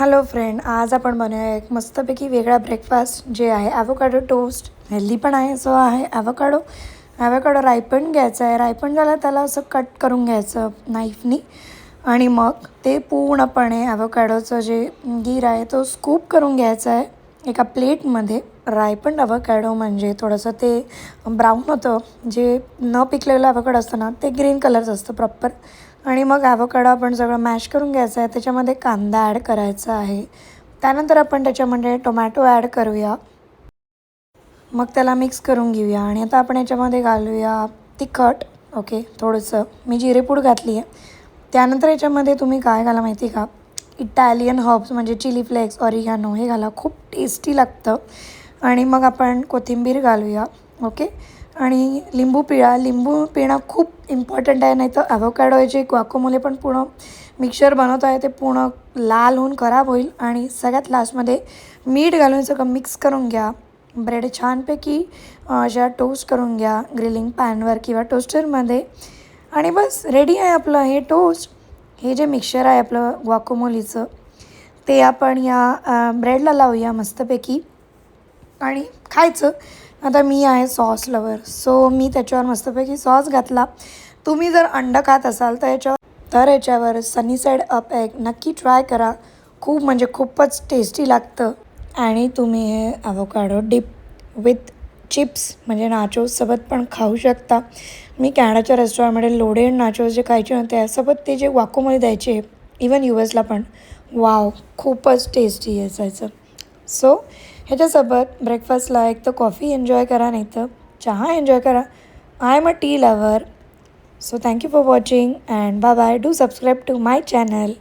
Hello friend, आज आपण बनवूया एक मस्तपैकी वेगळा ब्रेकफास्ट जे आहे ॲव्होकाडो टोस्ट. हेल्दी पण आहे. सो आहे ॲव्होकाडो रायपण घ्यायचं आहे. रायपण झालं त्याला असं कट करून घ्यायचं नाईफनी आणि मग ते पूर्णपणे ॲव्होकाडोचं जे गीर आहे तो स्कूप करून घ्यायचा आहे एका प्लेटमध्ये. रायपण ॲव्होकाडो म्हणजे थोडंसं ते ब्राऊन होतं. जे न पिकलेलं ॲव्होकाडो असतं ना ते ग्रीन कलरचं असतं प्रॉपर. आणि मग ॲव्होकाडो आपण सगळं मॅश करून घ्यायचं आहे. त्याच्यामध्ये कांदा ॲड करायचा आहे. त्यानंतर आपण त्याच्यामध्ये टोमॅटो ॲड करूया. मग त्याला मिक्स करून घेऊया आणि आता आपण याच्यामध्ये घालूया तिखट. ओके, थोडंसं मी जिरेपूड घातली आहे. त्यानंतर याच्यामध्ये तुम्ही काय घाला माहिती का, इटालियन हर्ब्स म्हणजे चिली फ्लेक्स, ऑरिगॅनो हे घाला, खूप टेस्टी लागतं. आणि मग आपण कोथिंबीर घालूया. ओके, आणि लिंबू पिळणं खूप इम्पॉर्टंट आहे. नाही तर ॲव्होकाडोचे ग्वाकोमोले पण पूर्ण मिक्सचर बनवत आहे ते पूर्ण लाल होऊन खराब होईल. आणि सगळ्यात लास्टमध्ये मीठ घालून सगळं मिक्स करून घ्या. ब्रेड छानपैकी अशा टोस्ट करून घ्या ग्रिलिंग पॅनवर किंवा टोस्टरमध्ये. आणि बस रेडी आहे आपलं हे टोस्ट. हे जे मिक्सचर आहे आपलं ग्वाकोमोलीचं ते आपण या ब्रेडला लावूया मस्तपैकी आणि खायचं. आता मी आहे सॉस लवर, सो मी त्याच्यावर मस्तपैकी सॉस घातला. तुम्ही जर अंडं खात असाल तर याच्यावर सनी साईड अप एग नक्की ट्राय करा. खूप म्हणजे खूपच टेस्टी लागतं. आणि तुम्ही हे ॲव्होकाडो डिप विथ चिप्स म्हणजे नाचोससोबत पण खाऊ शकता. मी कॅनडाच्या रेस्टॉरंटमध्ये लोडेड नाचोस जे खायचे होते त्यासोबत ते जे वाकोमध्ये द्यायचे, इवन USला पण, वाव, खूपच टेस्टी असायचं. सो ह्याच्यासोबत ब्रेकफास्टला एक तर कॉफी एन्जॉय करा, नाही तर चहा एन्जॉय करा. I am a tea lover. So thank you for watching and bye bye. Do subscribe to my channel.